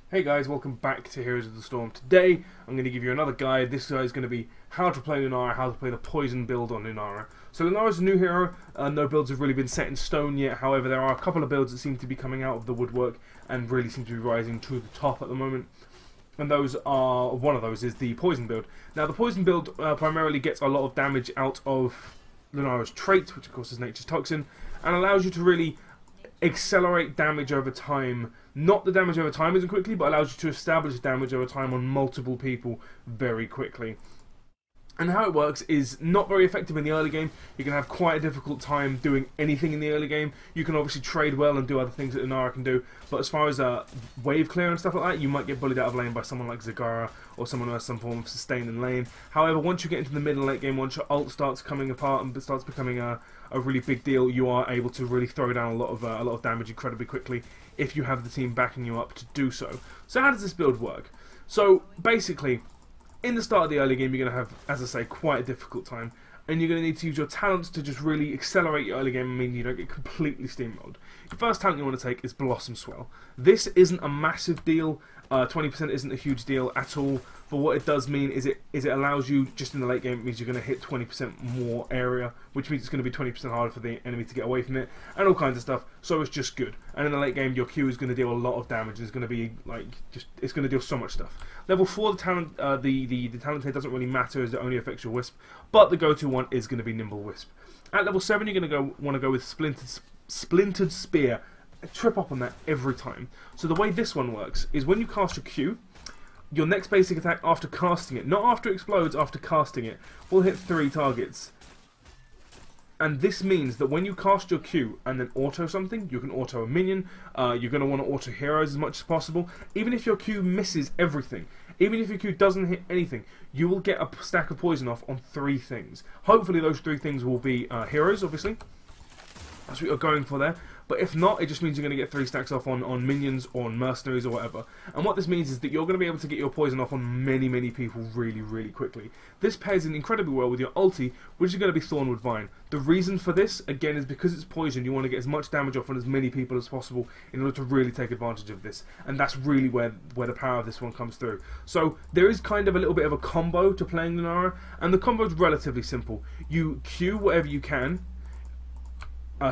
Hey guys, welcome back to Heroes of the Storm. Today I'm going to give you another guide. This guide is going to be how to play Lunara, how to play the poison build on Lunara. So Lunara is a new hero, no builds have really been set in stone yet, however there are a couple of builds that seem to be coming out of the woodwork and really seem to be rising to the top at the moment. And one of those is the poison build. Now the poison build primarily gets a lot of damage out of Lunara's trait, which of course is Nature's Toxin, and allows you to really accelerate damage over time. Not the damage over time isn't quickly, but allows you to establish damage over time on multiple people very quickly. And how it works is not very effective in the early game. You can have quite a difficult time doing anything in the early game. You can obviously trade well and do other things that Lunara can do, but as far as wave clear and stuff like that, you might get bullied out of lane by someone like Zagara or someone who has some form of sustain in lane. However, once you get into the mid and late game, once your ult starts coming apart and starts becoming a really big deal, you are able to really throw down a lot of damage incredibly quickly if you have the team backing you up to do so. So how does this build work? So basically, in the start of the early game, you're going to have, as I say, quite a difficult time, and you're going to need to use your talents to just really accelerate your early game and mean you don't get completely steamrolled. The first talent you want to take is Blossom Swell. This isn't a massive deal. 20% isn't a huge deal at all, but what it does mean is it allows you, just in the late game, it means you're going to hit 20% more area, which means it's going to be 20% harder for the enemy to get away from it, and all kinds of stuff, so it's just good. And in the late game, your Q is going to deal a lot of damage, and it's going to be, it's going to deal so much stuff. Level 4, the talent, the talent here doesn't really matter as it only affects your Wisp, but the go-to one is going to be Nimble Wisp. At level 7, you're going to want to go with Splintered Spear. Trip up on that every time. So the way this one works is when you cast your Q, your next basic attack after casting it, not after it explodes, after casting it, will hit 3 targets. And this means that when you cast your Q and then auto something, you can auto a minion, you're going to want to auto heroes as much as possible. Even if your Q misses everything, even if your Q doesn't hit anything, you will get a stack of poison off on 3 things. Hopefully those 3 things will be heroes, obviously. That's what you're going for there. But if not, it just means you're going to get 3 stacks off on minions or on mercenaries or whatever. And what this means is that you're going to be able to get your poison off on many, many people really, really quickly. This pairs in incredibly well with your ulti, which is going to be Thornwood Vine. The reason for this, again, is because it's poison, you want to get as much damage off on as many people as possible in order to really take advantage of this. And that's really where the power of this one comes through. So there is kind of a little bit of a combo to playing Lunara, and the combo is relatively simple. You Q whatever you can.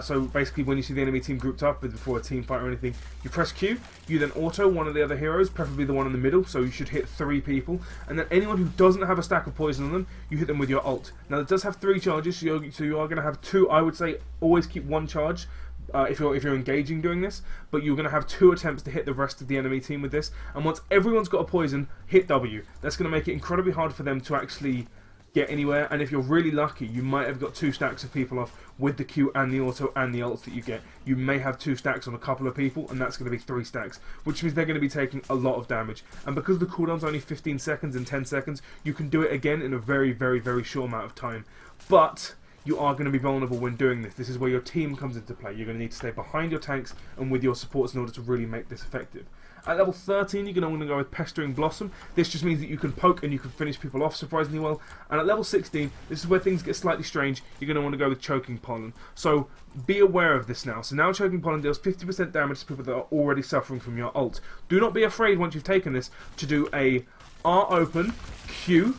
So basically when you see the enemy team grouped up before a team fight or anything, you press Q, you then auto one of the other heroes, preferably the one in the middle, so you should hit 3 people, and then anyone who doesn't have a stack of poison on them, you hit them with your ult. Now it does have 3 charges, so you are going to have 2, I would say always keep 1 charge if you're engaging doing this, but you're going to have 2 attempts to hit the rest of the enemy team with this, and once everyone's got a poison, hit W. That's going to make it incredibly hard for them to actually get anywhere, and if you're really lucky, you might have got 2 stacks of people off with the Q and the auto and the ults that you get. You may have 2 stacks on a couple of people, and that's going to be 3 stacks, which means they're going to be taking a lot of damage. And because the cooldown's only 15 seconds and 10 seconds, you can do it again in a very, very, very short amount of time. But you are going to be vulnerable when doing this. This is where your team comes into play. You're going to need to stay behind your tanks and with your supports in order to really make this effective. At level 13, you're going to want to go with Pestering Blossom. This just means that you can poke and you can finish people off surprisingly well. And at level 16, this is where things get slightly strange. You're going to want to go with Choking Pollen. So be aware of this now. So now Choking Pollen deals 50% damage to people that are already suffering from your ult. Do not be afraid once you've taken this to do a R open, Q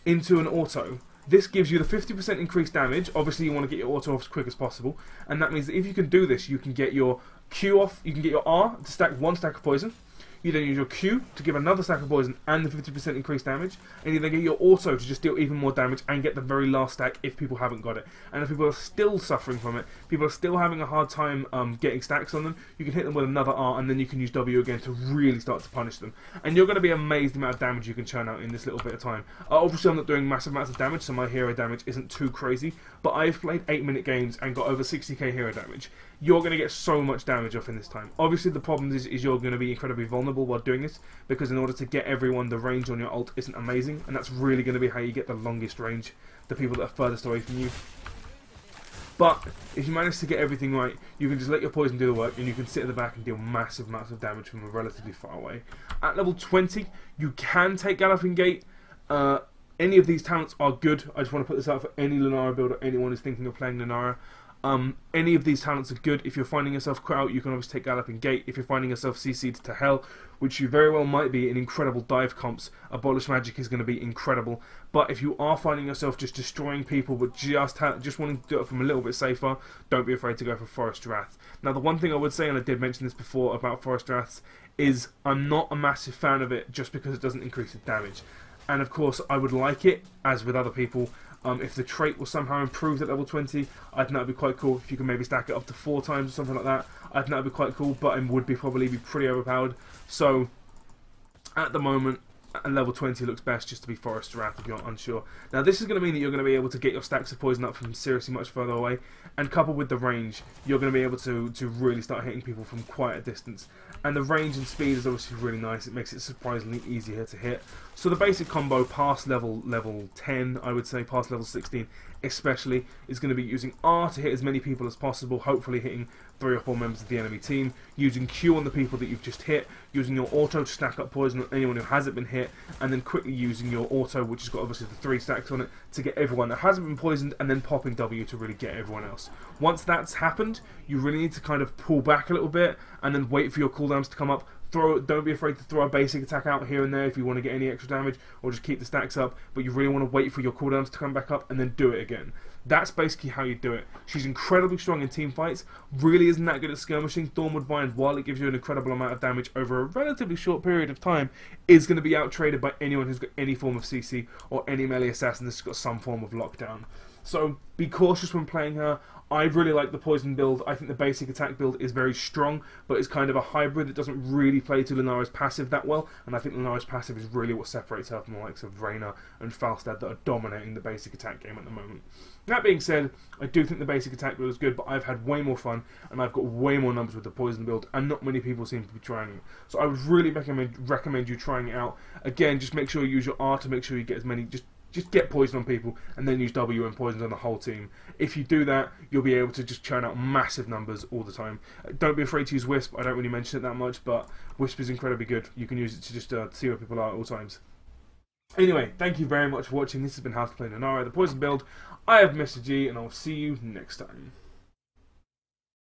into an auto. This gives you the 50% increased damage. Obviously, you want to get your auto off as quick as possible. And that means that if you can do this, you can get your Q off, you can get your R to stack 1 stack of poison. You then use your Q to give another stack of poison and the 50% increased damage, and you then get your auto to just deal even more damage and get the very last stack if people haven't got it. And if people are still suffering from it, people are still having a hard time getting stacks on them, you can hit them with another R, and then you can use W again to really start to punish them. And you're going to be amazed the amount of damage you can churn out in this little bit of time. Obviously I'm not doing massive amounts of damage, so my hero damage isn't too crazy, but I've played 8-minute games and got over 60k hero damage. You're going to get so much damage off in this time. Obviously the problem is you're going to be incredibly vulnerable while doing this, because in order to get everyone, the range on your ult isn't amazing, and that's really going to be how you get the longest range, the people that are furthest away from you. But if you manage to get everything right, you can just let your poison do the work, and you can sit at the back and deal massive amounts of damage from relatively far away. At level 20, you can take Galloping Gait. Any of these talents are good. I just want to put this out for any Lunara builder, anyone who's thinking of playing Lunara. Any of these talents are good. If you're finding yourself caught out, you can obviously take Galloping Gait. If you're finding yourself CC'd to Hell, which you very well might be in incredible dive comps, Abolish Magic is going to be incredible. But if you are finding yourself just destroying people but just wanting to do it from a little bit safer, don't be afraid to go for Forest Wrath. Now, the one thing I would say, and I did mention this before about Forest Wraths, is I'm not a massive fan of it just because it doesn't increase the damage. And of course, I would like it, as with other people, if the trait was somehow improved at level 20, I think that would be quite cool. If you can maybe stack it up to 4 times or something like that, I think that would be quite cool, but it would probably be pretty overpowered. So, at the moment, at level 20 looks best just to be Forest Wrath if you're unsure. Now, this is going to mean that you're going to be able to get your stacks of poison up from seriously much further away, and coupled with the range, you're going to be able to really start hitting people from quite a distance. And the range and speed is obviously really nice. It makes it surprisingly easier to hit. So the basic combo past level 10, I would say, past level 16 especially, is going to be using R to hit as many people as possible, hopefully hitting 3 or 4 members of the enemy team, using Q on the people that you've just hit, using your auto to stack up poison on anyone who hasn't been hit, and then quickly using your auto, which has got obviously the 3 stacks on it, to get everyone that hasn't been poisoned, and then popping W to really get everyone else. Once that's happened, you really need to kind of pull back a little bit, and then wait for your cooldowns to come up. Don't be afraid to throw a basic attack out here and there if you want to get any extra damage, or just keep the stacks up, but you really want to wait for your cooldowns to come back up and then do it again. That's basically how you do it. She's incredibly strong in team fights, really isn't that good at skirmishing. Thornwood Vine, while it gives you an incredible amount of damage over a relatively short period of time, is going to be out-traded by anyone who's got any form of CC or any melee assassin that's got some form of lockdown. So be cautious when playing her. I really like the poison build. I think the basic attack build is very strong, but it's kind of a hybrid that doesn't really play to Lunara's passive that well, and I think Lunara's passive is really what separates her from the likes of Reyna and Falstad that are dominating the basic attack game at the moment. That being said, I do think the basic attack build is good, but I've had way more fun, and I've got way more numbers with the poison build, and not many people seem to be trying it. So I would really recommend you trying it out. Again, just make sure you use your R to make sure you get as many, just get poison on people, and then use W and poisons on the whole team. If you do that, you'll be able to just churn out massive numbers all the time. Don't be afraid to use Wisp. I don't really mention it that much, but Wisp is incredibly good. You can use it to just see where people are at all times. Anyway, thank you very much for watching. This has been How to Play Lunara, the poison build. I have Mr. G, and I'll see you next time.